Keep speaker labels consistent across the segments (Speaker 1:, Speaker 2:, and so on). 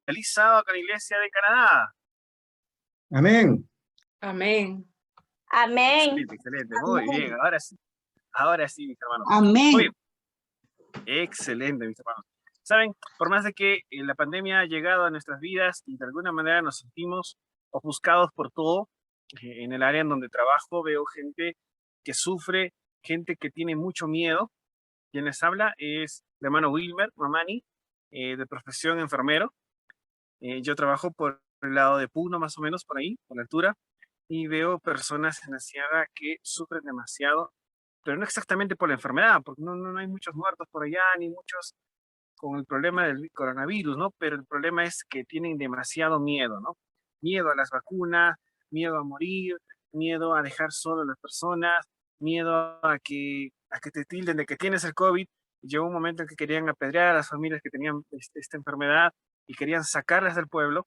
Speaker 1: Feliz sábado con la Iglesia de Canadá.
Speaker 2: Amén.
Speaker 3: Amén.
Speaker 4: Amén.
Speaker 1: Excelente, excelente. Muy bien. Ahora sí, mis hermanos.
Speaker 2: Amén.
Speaker 1: Muy bien. Excelente, mis hermanos. Saben, por más de que la pandemia ha llegado a nuestras vidas y de alguna manera nos sentimos ofuscados por todo, en el área en donde trabajo veo gente que sufre, gente que tiene mucho miedo. Quien les habla es el hermano Wilmer Mamani, de profesión enfermero. Yo trabajo por el lado de Puno, más o menos, por ahí, por la altura, y veo personas en la sierra que sufren demasiado, pero no exactamente por la enfermedad, porque no hay muchos muertos por allá, ni muchos con el problema del coronavirus, ¿no? Pero el problema es que tienen demasiado miedo, ¿no? Miedo a las vacunas, miedo a morir, miedo a dejar solo a las personas, miedo a que te tilden de que tienes el COVID. Llegó un momento en que querían apedrear a las familias que tenían esta enfermedad y querían sacarlas del pueblo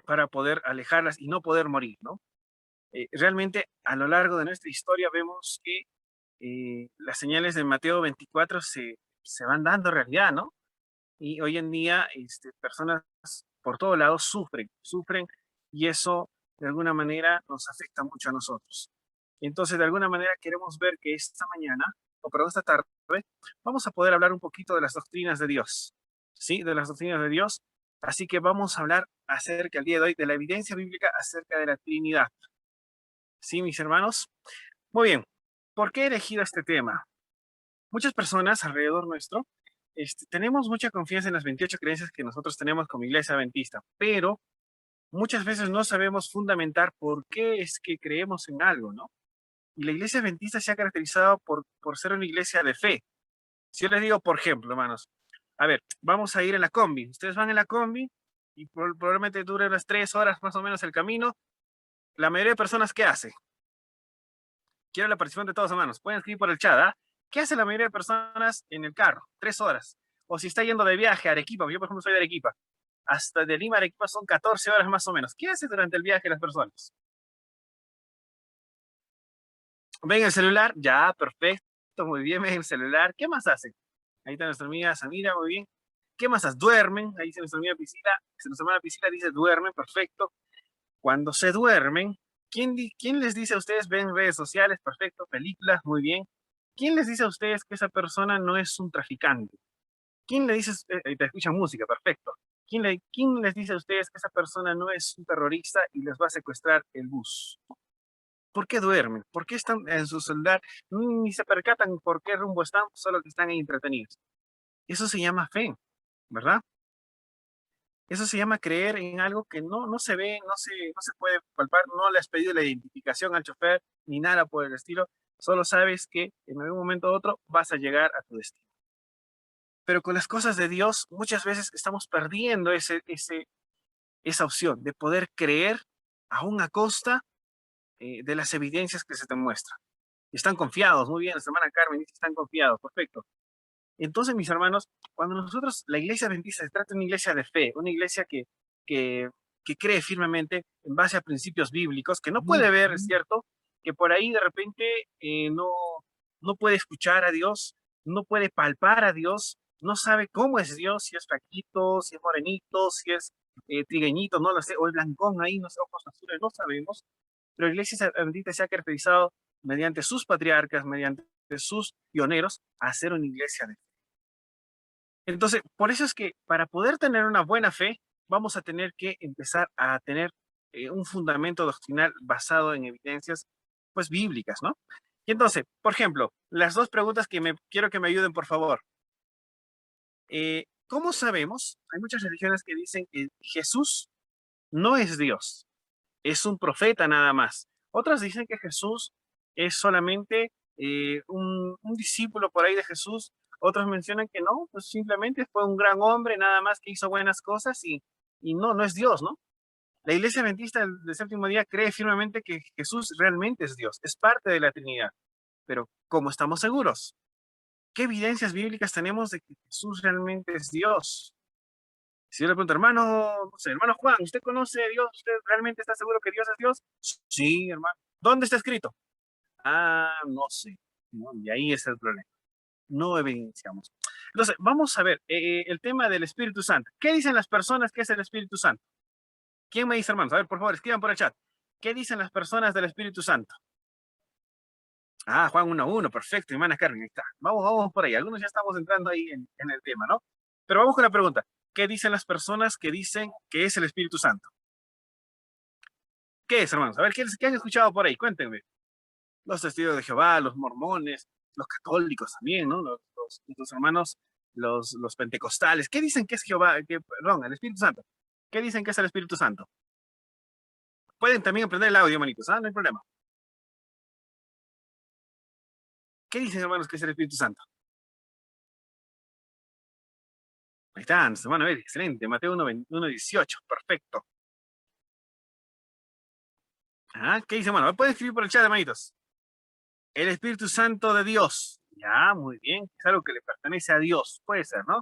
Speaker 1: para poder alejarlas y no poder morir, ¿no? Realmente a lo largo de nuestra historia vemos que las señales de Mateo 24 se van dando realidad, ¿no? Y hoy en día personas por todos lados sufren y eso de alguna manera nos afecta mucho a nosotros. Entonces, de alguna manera queremos ver que esta mañana, o perdón, esta tarde, vamos a poder hablar un poquito de las doctrinas de Dios, ¿sí? De las doctrinas de Dios. Así que vamos a hablar acerca el día de hoy de la evidencia bíblica acerca de la Trinidad. ¿Sí, mis hermanos? Muy bien. ¿Por qué he elegido este tema? Muchas personas alrededor nuestro tenemos mucha confianza en las 28 creencias que nosotros tenemos como iglesia adventista, pero muchas veces no sabemos fundamentar por qué es que creemos en algo, ¿no? Y la iglesia adventista se ha caracterizado por ser una iglesia de fe. Si yo les digo, por ejemplo, hermanos, a ver, vamos a ir en la combi. Ustedes van en la combi y probablemente dure unas 3 horas más o menos el camino. La mayoría de personas, ¿qué hace? Quiero la participación de todos, hermanos. Pueden escribir por el chat, ¿ah? ¿Qué hace la mayoría de personas en el carro? 3 horas. O si está yendo de viaje a Arequipa, yo por ejemplo soy de Arequipa, hasta de Lima a Arequipa son 14 horas más o menos. ¿Qué hace durante el viaje las personas? ¿Ven el celular? Ya, perfecto, muy bien, ven el celular. ¿Qué más hacen? Ahí está nuestra amiga Samira, muy bien. ¿Qué más hacen? Duermen, ahí dice nuestra amiga Priscila, nuestra hermana Priscila dice duermen, perfecto. Cuando se duermen, ¿quién les dice a ustedes ven redes sociales? Perfecto, películas, muy bien. ¿Quién les dice a ustedes que esa persona no es un traficante? ¿Quién le dice, te escucha música, perfecto? ¿Quién les dice a ustedes que esa persona no es un terrorista y les va a secuestrar el bus? ¿Por qué duermen? ¿Por qué están en su celular? Ni se percatan por qué rumbo están, solo que están ahí entretenidos. Eso se llama fe, ¿verdad? Eso se llama creer en algo que no se ve, no se puede palpar, no le has pedido la identificación al chofer, ni nada por el estilo, solo sabes que en algún momento u otro vas a llegar a tu destino. Pero con las cosas de Dios, muchas veces estamos perdiendo esa opción de poder creer aún a costa de las evidencias que se te muestran. Están confiados, muy bien, nuestra hermana Carmen dice, están confiados, perfecto. Entonces, mis hermanos, cuando nosotros, la iglesia adventista se trata de una iglesia de fe, una iglesia que, que cree firmemente en base a principios bíblicos, que no puede ver, es cierto, que por ahí de repente no puede escuchar a Dios, no puede palpar a Dios, no sabe cómo es Dios, si es flaquito, si es morenito, si es trigueñito, no lo sé, o es blancón ahí, no sé, ojos azules, no sabemos. Pero la iglesia adventista se ha caracterizado mediante sus patriarcas, mediante sus pioneros, a ser una iglesia de fe. Entonces, por eso es que para poder tener una buena fe, vamos a tener que empezar a tener un fundamento doctrinal basado en evidencias, pues, bíblicas, ¿no? Y entonces, por ejemplo, las dos preguntas que quiero que me ayuden, por favor. ¿Cómo sabemos? Hay muchas religiones que dicen que Jesús no es Dios, es un profeta nada más. Otras dicen que Jesús es solamente un discípulo por ahí de Jesús. Otros mencionan que no, pues simplemente fue un gran hombre nada más que hizo buenas cosas y no es Dios, ¿no? La iglesia adventista del séptimo día cree firmemente que Jesús realmente es Dios, es parte de la Trinidad. Pero ¿cómo estamos seguros? ¿Qué evidencias bíblicas tenemos de que Jesús realmente es Dios? Si yo le pregunto, hermano, no sé, hermano Juan, ¿usted conoce a Dios? ¿Usted realmente está seguro que Dios es Dios? Sí, hermano. ¿Dónde está escrito? Ah, no sé. ¿No? Y ahí es el problema. No evidenciamos. Entonces, vamos a ver el tema del Espíritu Santo. ¿Qué dicen las personas que es el Espíritu Santo? ¿Quién me dice, hermanos? A ver, por favor, escriban por el chat. ¿Qué dicen las personas del Espíritu Santo? Ah, Juan 1:1, perfecto, hermana Carmen, ahí está. Vamos por ahí. Algunos ya estamos entrando ahí en el tema, ¿no? Pero vamos con la pregunta. ¿Qué dicen las personas que dicen que es el Espíritu Santo? ¿Qué es, hermanos? A ver, ¿qué han escuchado por ahí? Cuéntenme. Los testigos de Jehová, los mormones, los católicos también, ¿no? Los hermanos, los pentecostales. ¿Qué dicen que es Jehová? Perdón, el Espíritu Santo. ¿Qué dicen que es el Espíritu Santo? Pueden también aprender el audio, manitos, ¿ah? No hay problema. ¿Qué dicen, hermanos, que es el Espíritu Santo? Ahí están, se van a ver, excelente. Mateo 1:18, perfecto. Ah, ¿qué dice, hermano? Pueden escribir por el chat, hermanitos. El Espíritu Santo de Dios. Ya, muy bien. Es algo que le pertenece a Dios. Puede ser, ¿no?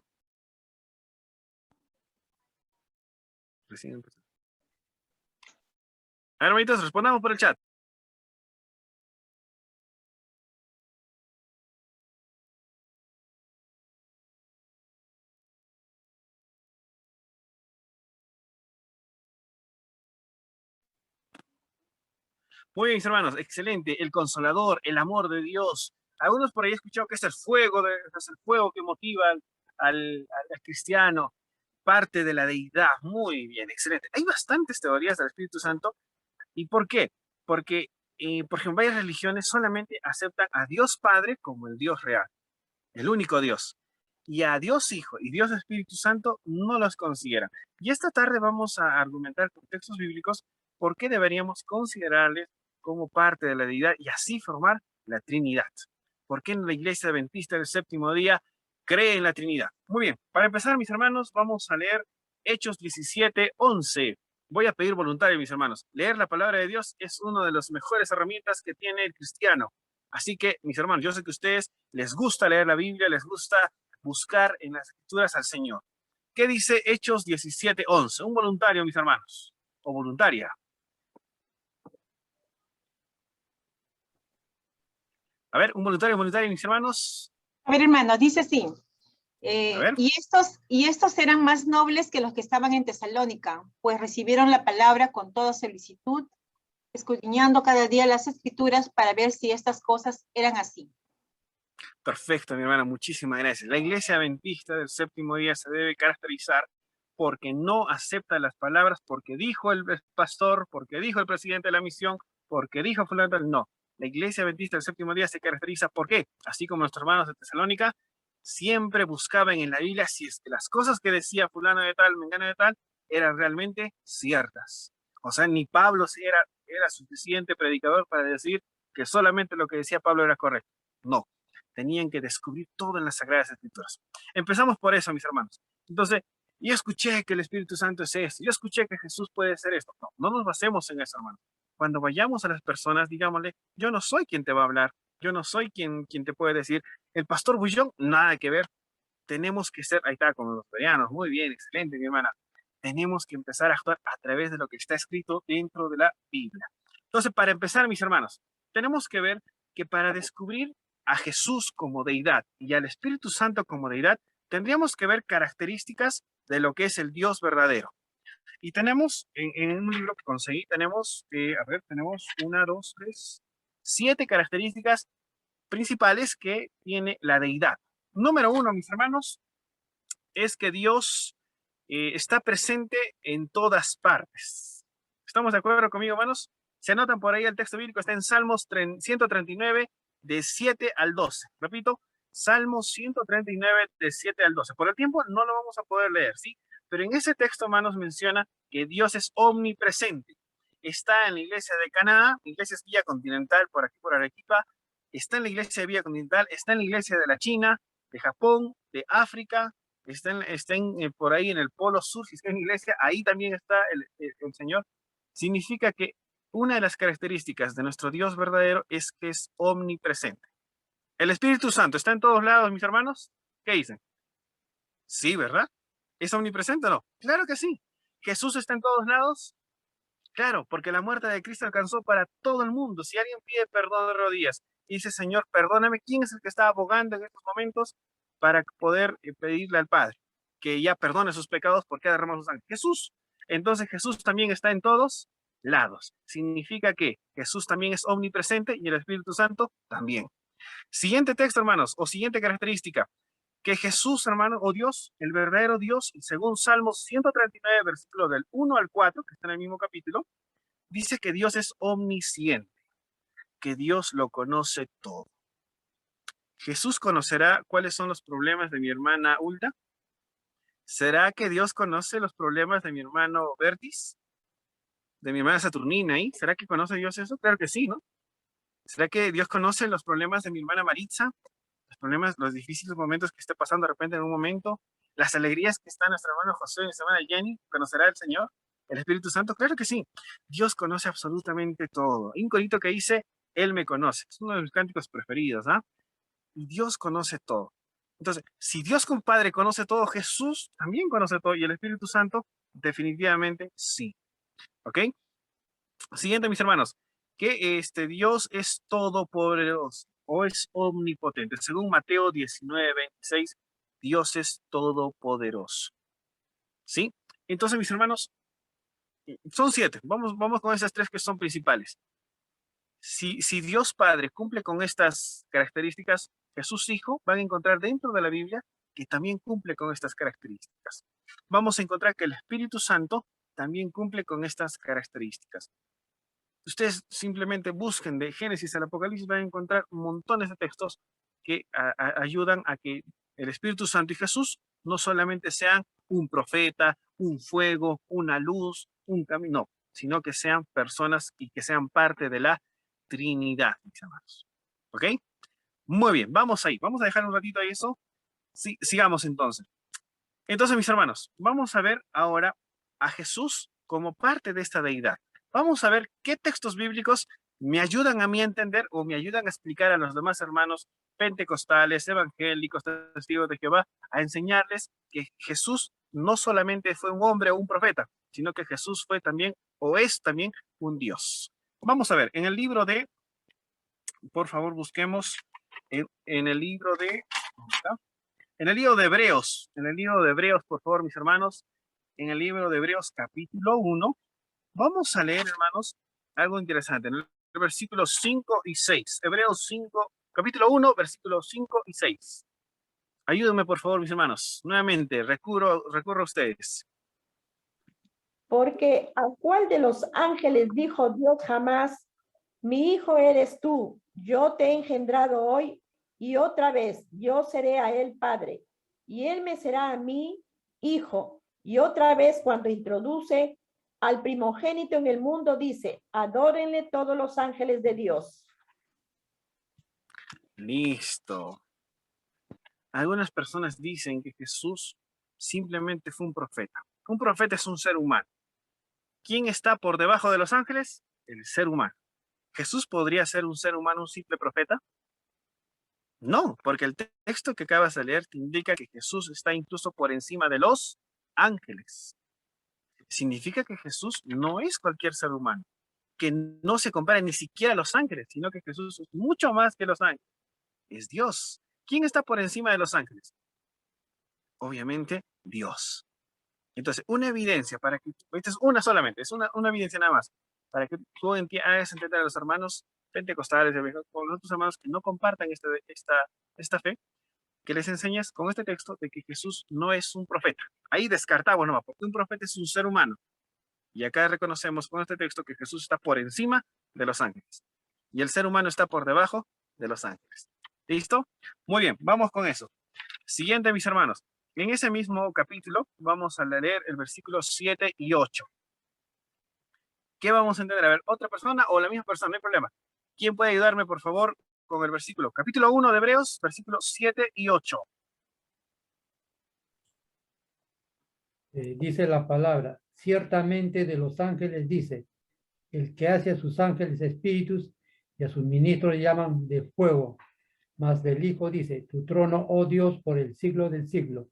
Speaker 1: Recién empezó. A ver, hermanitos, respondamos por el chat. Muy bien, mis hermanos, excelente. El consolador, el amor de Dios. Algunos por ahí he escuchado que es el fuego, es el fuego que motiva al cristiano, parte de la deidad. Muy bien, excelente. Hay bastantes teorías del Espíritu Santo. ¿Y por qué? Porque, por ejemplo, varias religiones solamente aceptan a Dios Padre como el Dios real, el único Dios. Y a Dios Hijo y Dios Espíritu Santo no los consideran. Y esta tarde vamos a argumentar con textos bíblicos por qué deberíamos considerarles como parte de la deidad y así formar la Trinidad. ¿Por qué en la Iglesia Adventista del Séptimo Día cree en la Trinidad? Muy bien, para empezar, mis hermanos, vamos a leer Hechos 17:11. Voy a pedir voluntario, mis hermanos. Leer la palabra de Dios es una de las mejores herramientas que tiene el cristiano. Así que, mis hermanos, yo sé que a ustedes les gusta leer la Biblia, les gusta buscar en las escrituras al Señor. ¿Qué dice Hechos 17:11? Un voluntario, mis hermanos, o voluntaria. A ver, un voluntario, mis hermanos.
Speaker 3: A ver, hermano, dice así.
Speaker 1: A ver.
Speaker 3: Y estos eran más nobles que los que estaban en Tesalónica, pues recibieron la palabra con toda solicitud, escudriñando cada día las escrituras para ver si estas cosas eran así.
Speaker 1: Perfecto, mi hermana, muchísimas gracias. La Iglesia Adventista del Séptimo Día se debe caracterizar porque no acepta las palabras, porque dijo el pastor, porque dijo el presidente de la misión, porque dijo fulano, no. La Iglesia Adventista del Séptimo Día se caracteriza, ¿por qué? Así como nuestros hermanos de Tesalónica, siempre buscaban en la Biblia si es que las cosas que decía fulano de tal, mengano de tal, eran realmente ciertas. O sea, ni Pablo era suficiente predicador para decir que solamente lo que decía Pablo era correcto. No, tenían que descubrir todo en las Sagradas Escrituras. Empezamos por eso, mis hermanos. Entonces, yo escuché que el Espíritu Santo es esto, yo escuché que Jesús puede ser esto. No, no nos basemos en eso, hermano. Cuando vayamos a las personas, digámosle, yo no soy quien te va a hablar, yo no soy quien te puede decir, el pastor Bullón, nada que ver. Tenemos que ser, ahí está, como los peruanos, muy bien, excelente, mi hermana. Tenemos que empezar a actuar a través de lo que está escrito dentro de la Biblia. Entonces, para empezar, mis hermanos, tenemos que ver que para descubrir a Jesús como deidad y al Espíritu Santo como deidad, tendríamos que ver características de lo que es el Dios verdadero. Y tenemos, en un libro que conseguí, tenemos, tenemos 7 características principales que tiene la deidad. Número 1, mis hermanos, es que Dios está presente en todas partes. ¿Estamos de acuerdo conmigo, hermanos? Se anotan por ahí el texto bíblico, está en Salmos 139, de 7 al 12. Repito, Salmos 139, de 7 al 12. Por el tiempo no lo vamos a poder leer, ¿sí? Pero en ese texto, hermanos, menciona que Dios es omnipresente. Está en la iglesia de Canaá, iglesia es Villa Continental, por aquí por Arequipa. Está en la iglesia de Villa Continental, está en la iglesia de la China, de Japón, de África, estén por ahí en el polo sur, si está en iglesia, ahí también está el Señor. Significa que una de las características de nuestro Dios verdadero es que es omnipresente. ¿El Espíritu Santo está en todos lados, mis hermanos? ¿Qué dicen? Sí, ¿verdad? ¿Es omnipresente o no? Claro que sí. ¿Jesús está en todos lados? Claro, porque la muerte de Cristo alcanzó para todo el mundo. Si alguien pide perdón de rodillas y dice, Señor, perdóname, ¿quién es el que está abogando en estos momentos? para poder pedirle al Padre que ya perdone sus pecados porque ha derramado su sangre? Jesús. Entonces Jesús también está en todos lados. Significa que Jesús también es omnipresente y el Espíritu Santo también. Siguiente texto, hermanos, o siguiente característica, que Jesús, hermano, o Dios, el verdadero Dios, según Salmos 139, versículo del 1 al 4, que está en el mismo capítulo, dice que Dios es omnisciente, que Dios lo conoce todo. ¿Jesús conocerá cuáles son los problemas de mi hermana Ulta? ¿Será que Dios conoce los problemas de mi hermano Bertis? ¿De mi hermana Saturnina ahí? ¿Será que conoce Dios eso? Claro que sí, ¿no? ¿Será que Dios conoce los problemas de mi hermana Maritza? Los problemas, los difíciles momentos que esté pasando de repente en un momento, las alegrías que está nuestro hermano José y nuestra hermana Jenny, ¿conocerá el Señor? ¿El Espíritu Santo? Claro que sí. Dios conoce absolutamente todo. Hay un corito que dice, Él me conoce. Es uno de mis cánticos preferidos, ¿ah? Y Dios conoce todo. Entonces, si Dios compadre conoce todo, Jesús también conoce todo y el Espíritu Santo definitivamente sí. ¿Ok? Siguiente, mis hermanos, que Dios es todopoderoso o es omnipotente. Según Mateo 19:26, Dios es todopoderoso. ¿Sí? Entonces, mis hermanos, son 7. Vamos con esas 3 que son principales. Si Dios Padre cumple con estas características, Jesús Hijo van a encontrar dentro de la Biblia que también cumple con estas características. Vamos a encontrar que el Espíritu Santo también cumple con estas características. Ustedes simplemente busquen de Génesis al Apocalipsis, van a encontrar montones de textos que ayudan a que el Espíritu Santo y Jesús no solamente sean un profeta, un fuego, una luz, un camino, no, sino que sean personas y que sean parte de la Trinidad, mis hermanos. ¿Ok? Muy bien, vamos ahí. Vamos a dejar un ratito ahí eso. Sí, sigamos entonces. Entonces, mis hermanos, vamos a ver ahora a Jesús como parte de esta deidad. Vamos a ver qué textos bíblicos me ayudan a mí a entender o me ayudan a explicar a los demás hermanos pentecostales, evangélicos, testigos de Jehová, a enseñarles que Jesús no solamente fue un hombre o un profeta, sino que Jesús fue también o es también un Dios. Vamos a ver, en el libro de, por favor, busquemos en el libro de, ¿dónde está? En el libro de Hebreos, por favor, mis hermanos, en el libro de Hebreos capítulo 1, vamos a leer, hermanos, algo interesante, en el versículo 5 y 6. Hebreos 5, capítulo 1, versículos 5 y 6. Ayúdenme, por favor, mis hermanos. Nuevamente, recurro a ustedes.
Speaker 4: Porque ¿a cuál de los ángeles dijo Dios jamás, mi hijo eres tú, yo te he engendrado hoy, y otra vez yo seré a él padre, y él me será a mí hijo? Y otra vez cuando introduce al primogénito en el mundo dice, adórenle todos los ángeles de Dios.
Speaker 1: Listo. Algunas personas dicen que Jesús simplemente fue un profeta. Un profeta es un ser humano. ¿Quién está por debajo de los ángeles? El ser humano. ¿Jesús podría ser un ser humano, un simple profeta? No, porque el texto que acabas de leer te indica que Jesús está incluso por encima de los ángeles. Significa que Jesús no es cualquier ser humano, que no se compara ni siquiera a los ángeles, sino que Jesús es mucho más que los ángeles. Es Dios. ¿Quién está por encima de los ángeles? Obviamente, Dios. Entonces, una evidencia para que, esta es una solamente, es una evidencia nada más, para que tú hagas entender a los hermanos pentecostales, con los otros hermanos que no compartan esta fe, que les enseñas con este texto de que Jesús no es un profeta. Ahí descartamos nomás, porque un profeta es un ser humano. Y acá reconocemos con este texto que Jesús está por encima de los ángeles. Y el ser humano está por debajo de los ángeles. ¿Listo? Muy bien, vamos con eso. Siguiente, mis hermanos. En ese mismo capítulo vamos a leer el versículo 7 y 8. ¿Qué vamos a entender? A ver, ¿otra persona o la misma persona? No hay problema. ¿Quién puede ayudarme, por favor, con el versículo? Capítulo 1 de Hebreos, versículos 7 y 8.
Speaker 5: Dice la palabra, ciertamente de los ángeles dice, el que hace a sus ángeles espíritus y a sus ministros llaman de fuego. Mas del Hijo dice, tu trono, oh Dios, por el siglo del siglo.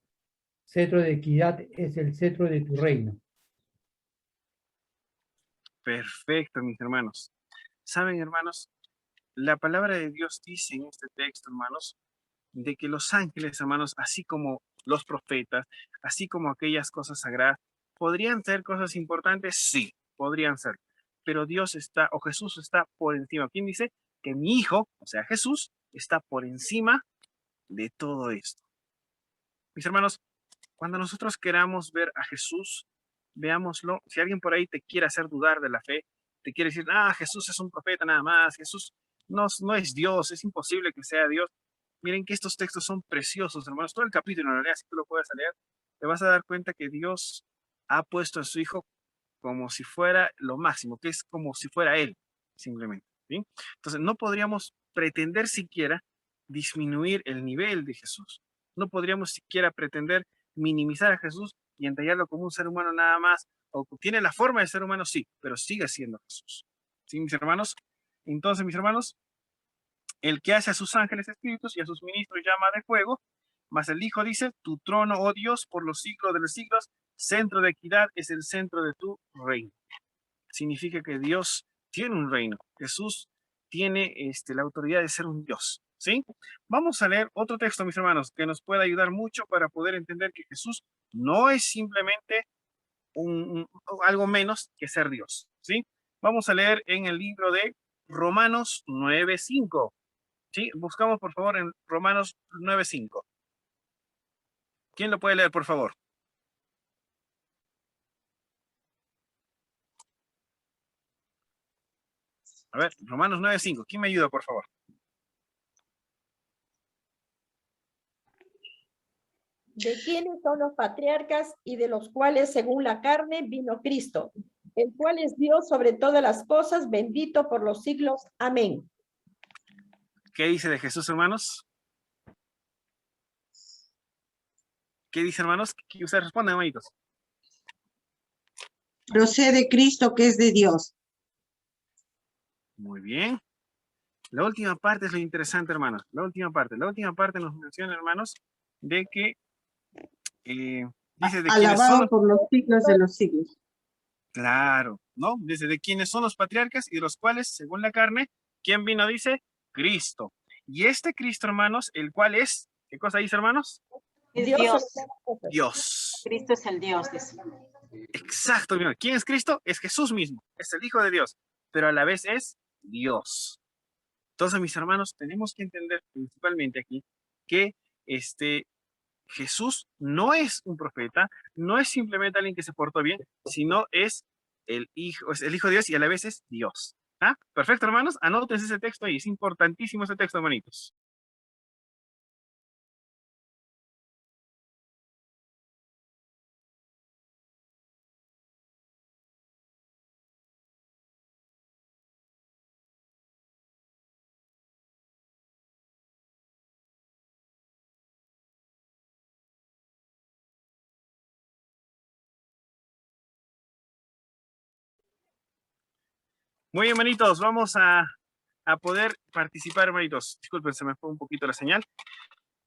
Speaker 5: Cetro de equidad es el cetro de tu reino.
Speaker 1: Perfecto, mis hermanos. ¿Saben, hermanos? La palabra de Dios dice en este texto, hermanos, de que los ángeles, hermanos, así como los profetas, así como aquellas cosas sagradas, ¿podrían ser cosas importantes? Sí, podrían ser. Pero Dios está, o Jesús está por encima. ¿Quién dice? Que mi hijo, o sea, Jesús, está por encima de todo esto. Mis hermanos, cuando nosotros queramos ver a Jesús, veámoslo. Si alguien por ahí te quiere hacer dudar de la fe, te quiere decir, Jesús es un profeta nada más, Jesús no es Dios, es imposible que sea Dios. Miren que estos textos son preciosos, hermanos. Todo el capítulo, en realidad, si tú lo puedes leer, te vas a dar cuenta que Dios ha puesto a su Hijo como si fuera lo máximo, que es como si fuera Él, simplemente. ¿Sí? Entonces, no podríamos pretender siquiera disminuir el nivel de Jesús. No podríamos siquiera pretender minimizar a Jesús y entallarlo como un ser humano nada más, o tiene la forma de ser humano, sí, pero sigue siendo Jesús. ¿Sí, mis hermanos? Entonces, mis hermanos, el que hace a sus ángeles espíritus y a sus ministros llama de fuego, mas el Hijo dice, tu trono, oh Dios, por los siglos de los siglos, centro de equidad es el centro de tu reino. Significa que Dios tiene un reino. Jesús tiene la autoridad de ser un Dios. ¿Sí? Vamos a leer otro texto, mis hermanos, que nos pueda ayudar mucho para poder entender que Jesús no es simplemente algo menos que ser Dios. ¿Sí? Vamos a leer en el libro de Romanos 9:5. ¿Sí? Buscamos, por favor, en Romanos 9:5. ¿Quién lo puede leer, por favor? A ver, Romanos 9:5. ¿Quién me ayuda, por favor?
Speaker 4: ¿De quiénes son los patriarcas y de los cuales, según la carne, vino Cristo, el cual es Dios sobre todas las cosas, bendito por los siglos? Amén.
Speaker 1: ¿Qué dice de Jesús, hermanos? ¿Qué dice, hermanos? Que ustedes respondan, hermanitos.
Speaker 6: Procede Cristo, que es de Dios.
Speaker 1: Muy bien. La última parte es lo interesante, hermanos. La última parte nos menciona, hermanos, de que dice de quiénes son
Speaker 6: Alabado
Speaker 1: los...
Speaker 6: por los siglos de los siglos.
Speaker 1: Claro, ¿no? Dice de quiénes son los patriarcas y de los cuales, según la carne, ¿quién vino? Dice Cristo. Y este Cristo, hermanos, el cual es, ¿qué cosa dice, hermanos?
Speaker 3: Es
Speaker 4: Dios
Speaker 3: Dios.
Speaker 4: sobre todas las cosas.
Speaker 1: Dios.
Speaker 3: Cristo es el Dios. Dice.
Speaker 1: Exacto, hermano. ¿Quién es Cristo? Es Jesús mismo, es el Hijo de Dios, pero a la vez es Dios. Entonces, mis hermanos, tenemos que entender principalmente aquí que Jesús no es un profeta, no es simplemente alguien que se portó bien, sino es el Hijo de Dios y a la vez es Dios. ¿Ah? Perfecto, hermanos. Anoten ese texto ahí. Es importantísimo ese texto, hermanitos. Muy bien, hermanitos. Vamos a poder participar, hermanitos. Disculpen, se me fue un poquito la señal.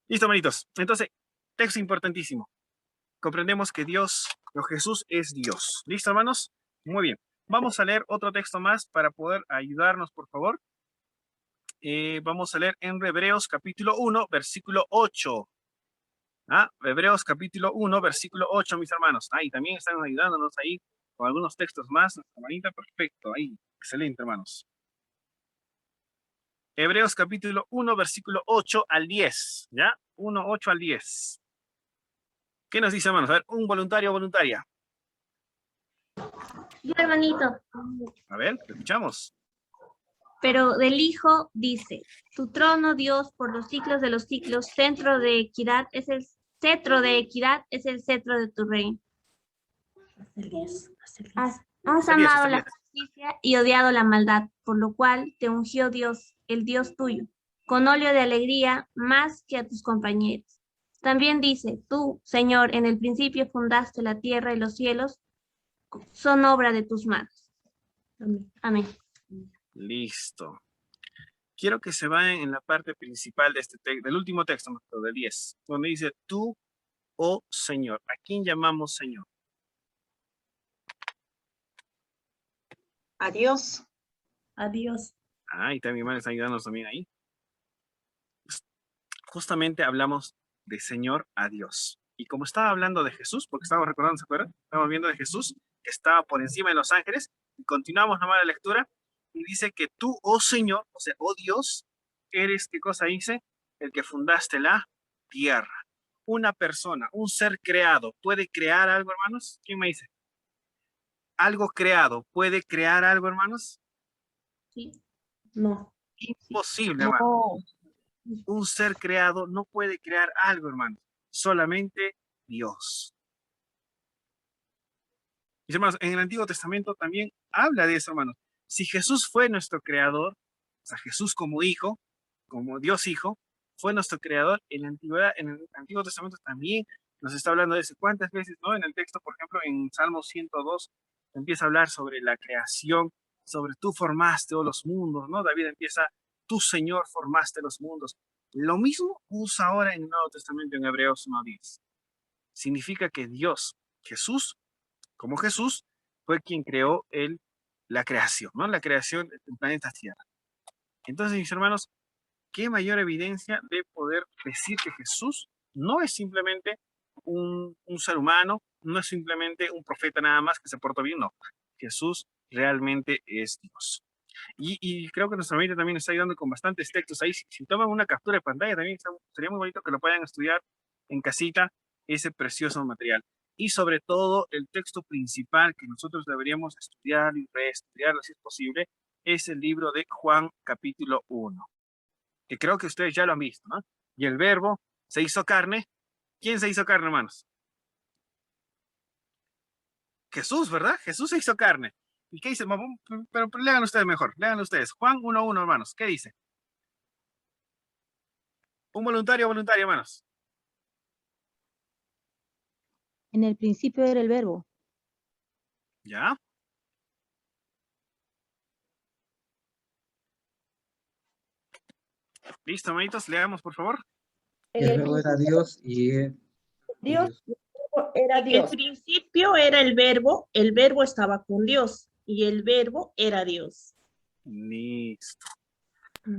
Speaker 1: Listo, hermanitos. Entonces, texto importantísimo. Comprendemos que Dios, o Jesús es Dios. ¿Listo, hermanos? Muy bien. Vamos a leer otro texto más para poder ayudarnos, por favor. Vamos a leer en Hebreos capítulo 1, versículo 8. Hebreos capítulo 1, versículo 8, mis hermanos. Ahí también están ayudándonos ahí con algunos textos más. Nuestra hermanita, perfecto. Ahí, excelente, hermanos. Hebreos capítulo 1, versículo 8 al 10. ¿Ya? 1, 8 al 10. ¿Qué nos dice, hermanos? A ver, un voluntario o voluntaria.
Speaker 7: Yo, hermanito,
Speaker 1: A ver, te escuchamos.
Speaker 7: pero del Hijo dice, tu trono, Dios, por los siglos de los siglos, centro de equidad es el cetro de equidad, es el cetro de tu reino. Has amado la justicia y odiado la maldad, por lo cual te ungió Dios, el Dios tuyo, con óleo de alegría más que a tus compañeros. También dice, tú, Señor, en el principio fundaste la tierra y los cielos, son obra de tus manos. Amén.
Speaker 1: Listo. Quiero que se vayan en la parte principal de este del último texto, del 10, donde dice, tú, oh Señor. ¿A quién llamamos Señor?
Speaker 3: Adiós.
Speaker 7: Adiós.
Speaker 1: Y también mi hermana está ayudándonos también ahí. justamente hablamos de Señor a Dios. Y como estaba hablando de Jesús, porque estábamos recordando, ¿se acuerdan? Estábamos viendo de Jesús, que estaba por encima de los ángeles, y continuamos nomás la lectura, y dice que tú, oh Señor, o sea, oh Dios, eres, ¿qué cosa dice? El que fundaste la tierra. Una persona, un ser creado, ¿puede crear algo, hermanos? ¿Quién me dice? ¿Algo creado puede crear algo, hermanos?
Speaker 7: Sí.
Speaker 4: No.
Speaker 1: Imposible, hermano. Un ser creado no puede crear algo, hermano. Solamente Dios. Mis hermanos, en el Antiguo Testamento también habla de eso, hermanos. Si Jesús fue nuestro creador, o sea, Jesús como hijo, como Dios hijo, fue nuestro creador, en la antigüedad, en el Antiguo Testamento también nos está hablando de eso. ¿Cuántas veces, no? En el texto, por ejemplo, en Salmo 102, empieza a hablar sobre la creación, sobre tú formaste los mundos, ¿no? David empieza, tú, Señor, formaste los mundos. Lo mismo usa ahora en el Nuevo Testamento en Hebreos 1:10. Significa que Dios, Jesús, como Jesús, fue quien creó la creación, ¿no? La creación del planeta Tierra. Entonces, mis hermanos, ¿qué mayor evidencia de poder decir que Jesús no es simplemente un ser humano, no es simplemente un profeta nada más que se portó bien? No, Jesús realmente es Dios. Y creo que nuestra mente también está ayudando con bastantes textos ahí. Si toman una captura de pantalla también sería muy bonito que lo puedan estudiar en casita, ese precioso material. Y sobre todo, el texto principal que nosotros deberíamos estudiar y reestudiarlo si es posible, es el libro de Juan capítulo 1, que creo que ustedes ya lo han visto, ¿no? Y el verbo se hizo carne. ¿Quién se hizo carne, hermanos? Jesús, ¿verdad? Jesús se hizo carne. ¿Y qué dice? Pero lean ustedes mejor, lean ustedes. Juan 1:1, hermanos. ¿Qué dice? Un voluntario, hermanos.
Speaker 8: En el principio era el verbo.
Speaker 1: ¿Ya? Listo, amiguitos, leamos, por favor.
Speaker 2: El verbo era Dios y
Speaker 4: Dios era
Speaker 9: En el
Speaker 4: Dios.
Speaker 9: principio era el verbo estaba con Dios y el verbo era Dios.
Speaker 1: Listo.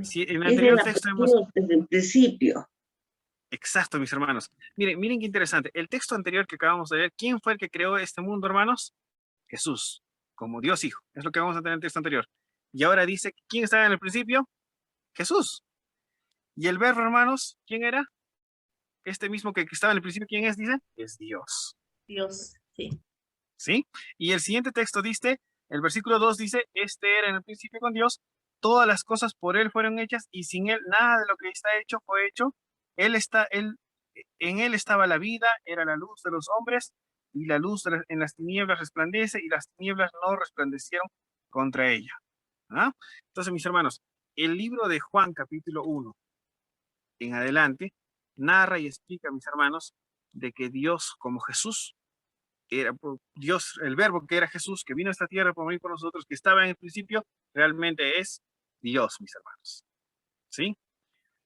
Speaker 1: Sí, en el
Speaker 6: Es de
Speaker 1: anterior
Speaker 6: la
Speaker 1: texto hemos...
Speaker 6: Dios desde el principio.
Speaker 1: Exacto, mis hermanos. Miren qué interesante. El texto anterior que acabamos de leer, ¿quién fue el que creó este mundo, hermanos? Jesús, como Dios Hijo. Es lo que vamos a tener en el texto anterior. Y ahora dice, ¿quién estaba en el principio? Jesús. Y el verbo, hermanos, ¿quién era? Este mismo que estaba en el principio, ¿quién es? Dice, es Dios.
Speaker 9: Dios, sí.
Speaker 1: ¿Sí? Y el siguiente texto dice, el versículo 2 dice, este era en el principio con Dios, todas las cosas por él fueron hechas y sin él nada de lo que está hecho fue hecho. En él estaba la vida, era la luz de los hombres y la luz en las tinieblas resplandece y las tinieblas no resplandecieron contra ella. ¿Ah? Entonces, mis hermanos, el libro de Juan capítulo 1 en adelante narra y explica, mis hermanos, de que Dios como Jesús era Dios, el verbo que era Jesús, que vino a esta tierra por morir por nosotros, que estaba en el principio, realmente es Dios, mis hermanos. ¿Sí?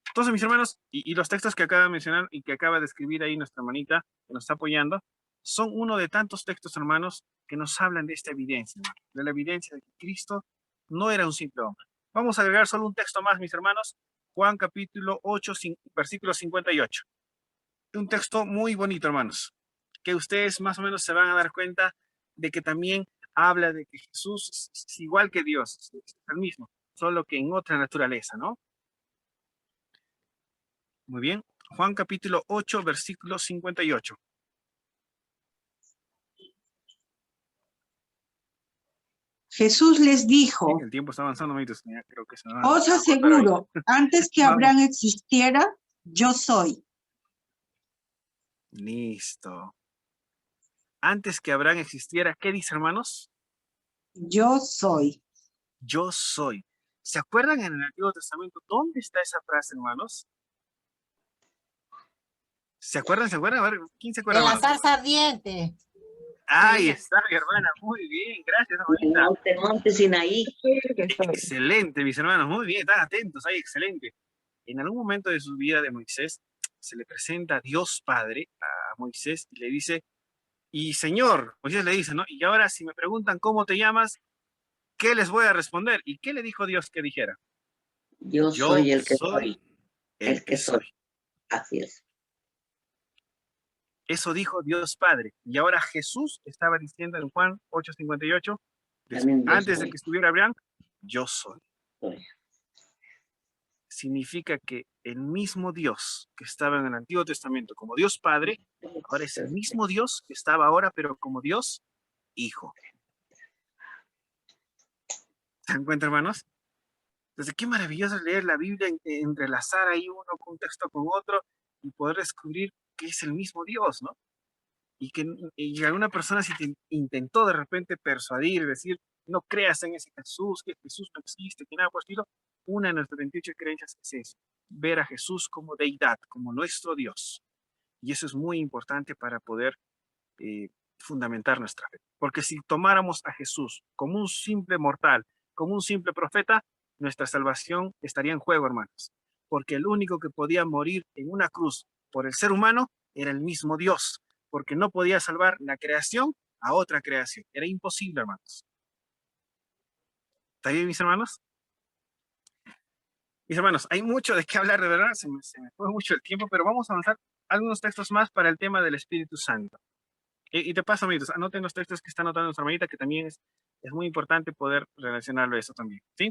Speaker 1: Entonces, mis hermanos, y los textos que acaba de mencionar y que acaba de escribir ahí nuestra hermanita que nos está apoyando, son uno de tantos textos, hermanos, que nos hablan de esta evidencia, de la evidencia de que Cristo no era un simple hombre. Vamos a agregar solo un texto más, mis hermanos, Juan capítulo 8, versículo 58. Un texto muy bonito, hermanos, que ustedes más o menos se van a dar cuenta de que también habla de que Jesús es igual que Dios, es el mismo, solo que en otra naturaleza, ¿no? Muy bien. Juan capítulo 8, versículo 58.
Speaker 6: Jesús les dijo,
Speaker 1: Sí, el tiempo está avanzando, amiguitos. Ya creo que se va
Speaker 6: os
Speaker 1: a
Speaker 6: aseguro, antes que
Speaker 1: Vamos.
Speaker 6: Abraham existiera, yo soy.
Speaker 1: Listo. Antes que Abraham existiera, ¿qué dice, hermanos?
Speaker 6: Yo soy.
Speaker 1: Yo soy. ¿Se acuerdan en el Antiguo Testamento dónde está esa frase, hermanos? ¿Se acuerdan? ¿Se acuerdan? A ver, ¿quién se acuerda?
Speaker 10: En la
Speaker 1: hermanos?
Speaker 10: zarza ardiente.
Speaker 1: Ahí está, mi hermana. Muy bien, gracias, hermanita.
Speaker 6: El monte Sinaí.
Speaker 1: Excelente, mis hermanos. Muy bien, están atentos ahí, excelente. En algún momento de su vida de Moisés, se le presenta Dios Padre a Moisés y le dice, y Señor, Moisés le dice, ¿no? Y ahora si me preguntan cómo te llamas, ¿qué les voy a responder? ¿Y qué le dijo Dios que dijera?
Speaker 6: Yo soy el que soy.
Speaker 1: El que soy.
Speaker 6: Así es.
Speaker 1: Eso dijo Dios Padre. Y ahora Jesús estaba diciendo en Juan 8:58,
Speaker 6: También yo
Speaker 1: antes de
Speaker 6: soy.
Speaker 1: que estuviera Abraham, yo soy.
Speaker 6: Soy.
Speaker 1: Significa que el mismo Dios que estaba en el Antiguo Testamento como Dios Padre, ahora es el mismo Dios que estaba ahora, pero como Dios Hijo. ¿Se dan cuenta, hermanos? Entonces, qué maravilloso es leer la Biblia, entrelazar ahí uno con un texto con otro y poder descubrir que es el mismo Dios, ¿no? Y alguna persona si te intentó de repente persuadir, decir, no creas en ese Jesús, que Jesús no existe, que nada por el estilo, una de nuestras 28 creencias es eso, ver a Jesús como deidad, como nuestro Dios. Y eso es muy importante para poder fundamentar nuestra fe. Porque si tomáramos a Jesús como un simple mortal, como un simple profeta, nuestra salvación estaría en juego, hermanos. Porque el único que podía morir en una cruz por el ser humano era el mismo Dios, porque no podía salvar la creación a otra creación. Era imposible, hermanos. ¿Está bien, mis hermanos? Mis hermanos, hay mucho de qué hablar, de verdad, se me fue mucho el tiempo, pero vamos a avanzar algunos textos más para el tema del Espíritu Santo. Y te paso, amiguitos, anoten los textos que está anotando nuestra hermanita, que también es muy importante poder relacionarlo a eso también, ¿sí?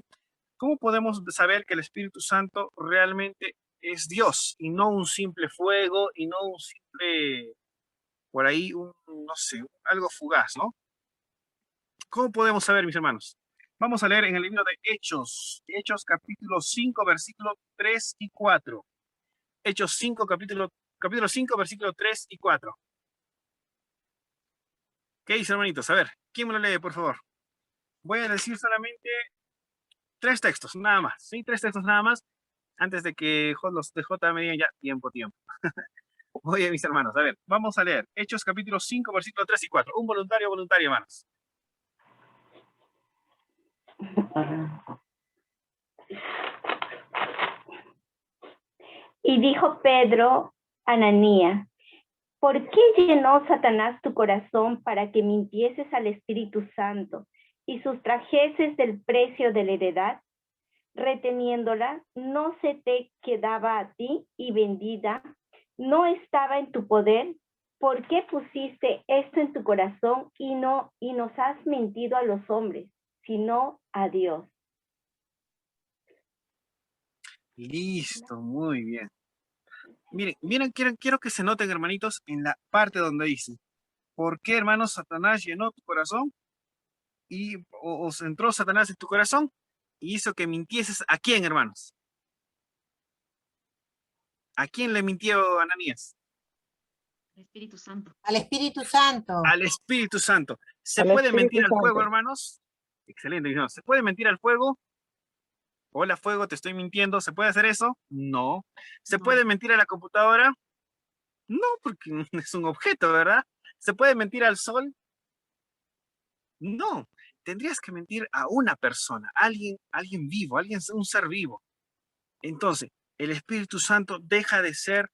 Speaker 1: ¿Cómo podemos saber que el Espíritu Santo realmente es Dios y no un simple fuego y no un simple, por ahí, no sé, algo fugaz, ¿no? ¿Cómo podemos saber, mis hermanos? Vamos a leer en el libro de Hechos capítulo 5, versículos 3 y 4. Hechos 5, capítulo 5, versículos 3 y 4. ¿Qué dice, hermanitos? A ver, ¿quién me lo lee, por favor? Voy a decir solamente 3 textos, nada más. Sí, 3 textos nada más, antes de que los de J me digan ya tiempo. Oye, mis hermanos, a ver, vamos a leer Hechos capítulo 5, versículos 3 y 4. Un voluntario, hermanos.
Speaker 10: Y dijo Pedro a Ananías, ¿por qué llenó Satanás tu corazón para que mintieses al Espíritu Santo y sustrajeses del precio de la heredad? Reteniéndola, no se te quedaba a ti y vendida, no estaba en tu poder. ¿Por qué pusiste esto en tu corazón y nos has mentido a los hombres, sino a Dios?
Speaker 1: Listo, muy bien. Miren, quiero que se noten, hermanitos, en la parte donde dice, ¿por qué, hermanos, Satanás llenó tu corazón? O entró Satanás en tu corazón y hizo que mintieses. ¿A quién, hermanos? ¿A quién le mintió Ananías?
Speaker 8: El Espíritu Santo.
Speaker 3: Al Espíritu Santo.
Speaker 1: Al Espíritu Santo. ¿Se
Speaker 4: Al
Speaker 1: puede
Speaker 4: Espíritu
Speaker 1: mentir al
Speaker 4: Santo.
Speaker 1: fuego, hermanos? Excelente. No, ¿se puede mentir al fuego? Hola, fuego, te estoy mintiendo. ¿Se puede hacer eso? No. ¿Se
Speaker 8: No.
Speaker 1: puede mentir a la computadora? No, porque es un objeto, ¿verdad? ¿Se puede mentir al sol? No. Tendrías que mentir a una persona, alguien vivo, un ser vivo. Entonces, el Espíritu Santo deja de ser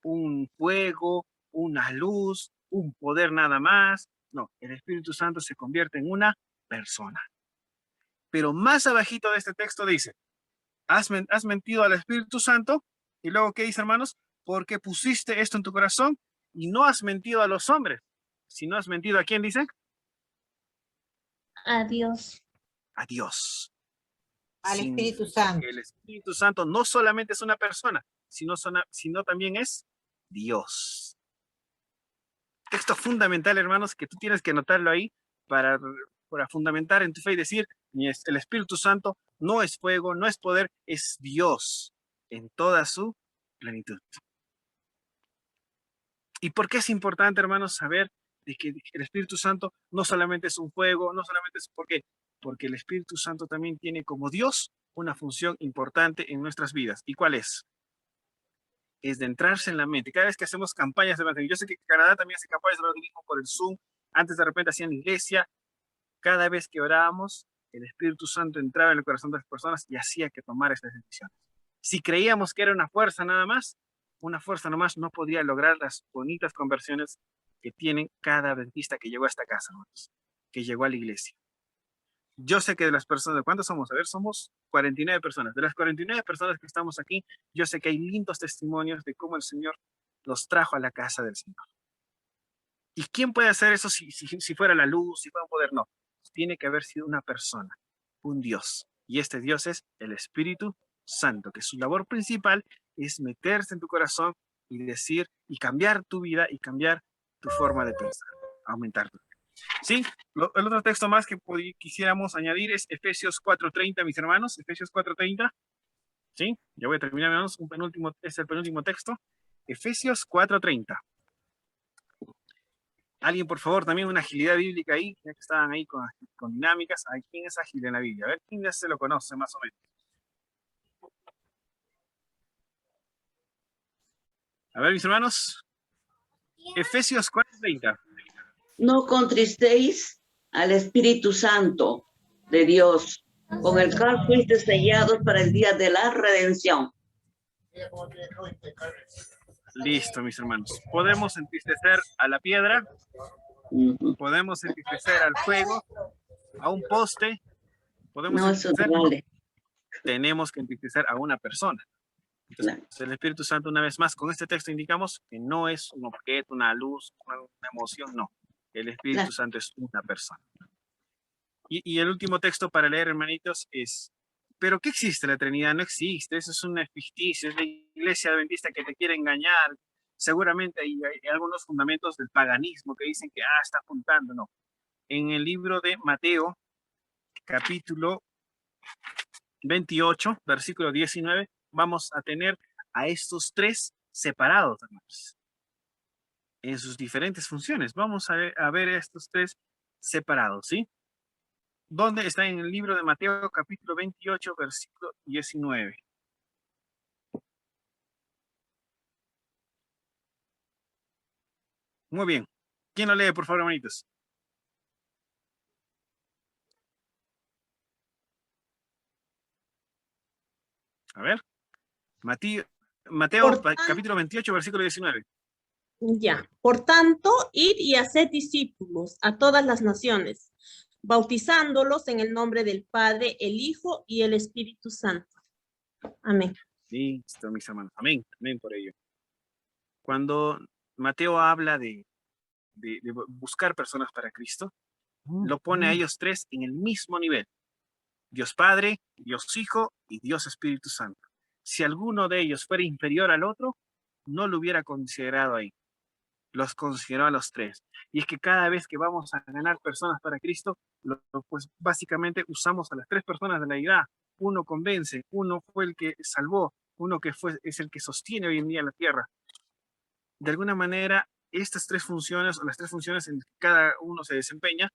Speaker 1: un fuego, una luz, un poder nada más. No, el Espíritu Santo se convierte en una persona. Pero más abajito de este texto dice, has mentido al Espíritu Santo. Y luego, ¿qué dice, hermanos? Porque pusiste esto en tu corazón y no has mentido a los hombres. Si no has mentido, ¿a quién dice?
Speaker 7: A Dios.
Speaker 1: A Dios.
Speaker 3: Al
Speaker 1: Sin-
Speaker 3: Espíritu Santo.
Speaker 1: El Espíritu Santo no solamente es una persona, sino también es Dios. Texto fundamental, hermanos, que tú tienes que anotarlo ahí para fundamentar en tu fe y decir, el Espíritu Santo no es fuego, no es poder, es Dios en toda su plenitud. ¿Y por qué es importante, hermanos, saber de que el Espíritu Santo no solamente es un fuego, no solamente es porque el Espíritu Santo también tiene como Dios una función importante en nuestras vidas? ¿Y cuál es? Es de entrarse en la mente. Cada vez que hacemos campañas de evangelismo, yo sé que Canadá también hace campañas de evangelismo por el Zoom, antes de repente hacían la iglesia, cada vez que orábamos, el Espíritu Santo entraba en el corazón de las personas y hacía que tomara estas decisiones. Si creíamos que era una fuerza nada más, una fuerza nomás no podía lograr las bonitas conversiones que tienen cada adventista que llegó a esta casa, hermanos, que llegó a la iglesia. Yo sé que de las personas, ¿cuántos somos? A ver, somos 49 personas. De las 49 personas que estamos aquí, yo sé que hay lindos testimonios de cómo el Señor los trajo a la casa del Señor. ¿Y quién puede hacer eso si fuera la luz, si fuera un poder? No. Tiene que haber sido una persona, un Dios. Y este Dios es el Espíritu Santo, que su labor principal es meterse en tu corazón y decir, y cambiar tu vida y cambiar tu forma de pensar, aumentar tu vida. Sí, el otro texto más que quisiéramos añadir es Efesios 4:30, mis hermanos, Efesios 4:30. Sí, ya voy a terminar, hermanos, es el penúltimo texto. Efesios 4:30. Alguien, por favor, también una agilidad bíblica ahí, ya que estaban ahí con dinámicas. ¿A quién es ágil en la Biblia? A ver, ¿quién ya se lo conoce más o menos? A ver, mis hermanos. Efesios 4:30.
Speaker 11: No contristéis al Espíritu Santo de Dios, con el cual fuiste sellados para el día de la redención.
Speaker 1: Listo, mis hermanos. Podemos entristecer a la piedra, podemos entristecer al fuego, a un poste, podemos entristecer,
Speaker 11: vale.
Speaker 1: Tenemos que entristecer a una persona. Entonces, el Espíritu Santo, una vez más, con este texto indicamos que no es un objeto, una luz, una emoción, no. El Espíritu Santo es una persona. Y el último texto para leer, hermanitos, es: ¿pero qué existe la Trinidad? No existe, eso es una ficticia, es la iglesia adventista que te quiere engañar. Seguramente hay algunos fundamentos del paganismo que dicen que, está juntando, no. En el libro de Mateo, capítulo 28, versículo 19, vamos a tener a estos tres separados, hermanos, en sus diferentes funciones. Vamos a ver a estos tres separados, ¿sí? ¿Dónde está? En el libro de Mateo, capítulo 28, versículo 19. Muy bien. ¿Quién lo lee, por favor, hermanitos? A ver. Mateo capítulo 28, versículo 19.
Speaker 9: Ya. Por tanto, id y haced discípulos a todas las naciones, bautizándolos en el nombre del Padre, el Hijo y el Espíritu Santo. Amén.
Speaker 1: Listo, mis hermanos. Amén. Amén por ello. Cuando Mateo habla de buscar personas para Cristo, lo pone a ellos tres en el mismo nivel. Dios Padre, Dios Hijo y Dios Espíritu Santo. Si alguno de ellos fuera inferior al otro, no lo hubiera considerado ahí. Los consideró a los tres. Y es que cada vez que vamos a ganar personas para Cristo, pues básicamente usamos a las tres personas de la deidad. Uno convence, uno fue el que salvó, uno que es el que sostiene hoy en día la tierra. De alguna manera, estas tres funciones, o las tres funciones en que cada uno se desempeña,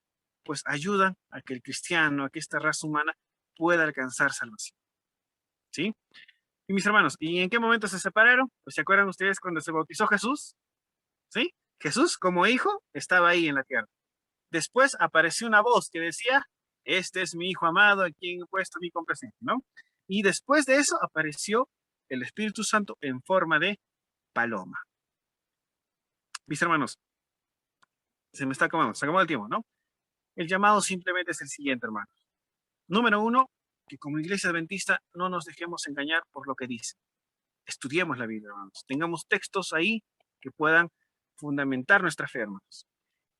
Speaker 1: pues ayudan a que el cristiano, a que esta raza humana pueda alcanzar salvación. ¿Sí? Y mis hermanos, ¿y en qué momento se separaron? Pues ¿se acuerdan ustedes cuando se bautizó Jesús? ¿Sí? Jesús, como hijo, estaba ahí en la tierra. Después apareció una voz que decía: este es mi hijo amado, a quien he puesto mi complacencia, ¿no? Y después de eso apareció el Espíritu Santo en forma de paloma. Mis hermanos, se me está acabando, se acabó el tiempo, ¿no? El llamado simplemente es el siguiente, hermanos. Número uno, que como iglesia adventista no nos dejemos engañar por lo que dice. Estudiemos la Biblia, hermanos. Tengamos textos ahí que puedan fundamentar nuestra fe, hermanos.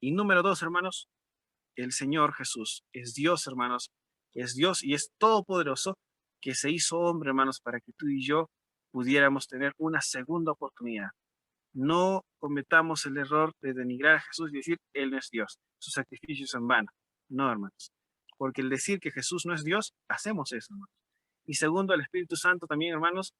Speaker 1: Y número dos, hermanos, el Señor Jesús es Dios, hermanos. Es Dios y es todopoderoso, que se hizo hombre, hermanos, para que tú y yo pudiéramos tener una segunda oportunidad. No cometamos el error de denigrar a Jesús y decir: Él no es Dios, su sacrificio es en vano. No, hermanos. Porque el decir que Jesús no es Dios, hacemos eso, hermanos. Y segundo, el Espíritu Santo también, hermanos,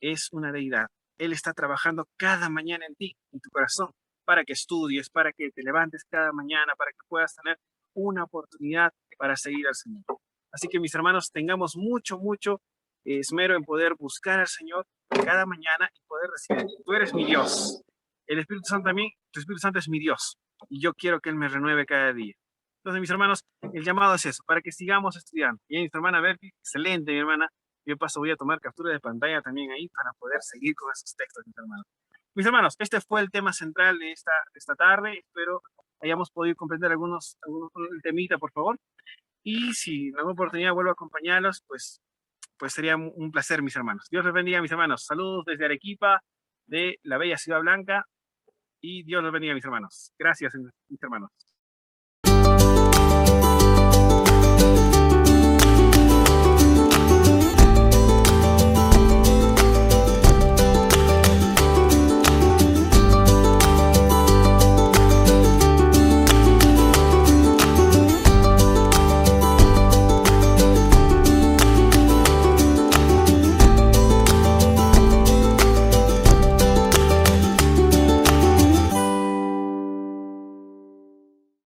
Speaker 1: es una deidad. Él está trabajando cada mañana en ti, en tu corazón, para que estudies, para que te levantes cada mañana, para que puedas tener una oportunidad para seguir al Señor. Así que, mis hermanos, tengamos mucho esmero en poder buscar al Señor cada mañana y poder decir: tú eres mi Dios. El Espíritu Santo también, tu Espíritu Santo es mi Dios, y yo quiero que Él me renueve cada día. Entonces, mis hermanos, el llamado es eso, para que sigamos estudiando. Y mi hermana Berti, excelente, mi hermana. Yo voy a tomar captura de pantalla también ahí para poder seguir con esos textos, mis hermanos. Mis hermanos, este fue el tema central de esta tarde. Espero hayamos podido comprender algunos temita, por favor. Y si en alguna oportunidad vuelvo a acompañarlos, pues sería un placer, mis hermanos. Dios les bendiga, mis hermanos. Saludos desde Arequipa, de la bella Ciudad Blanca, y Dios los bendiga, mis hermanos. Gracias, mis hermanos.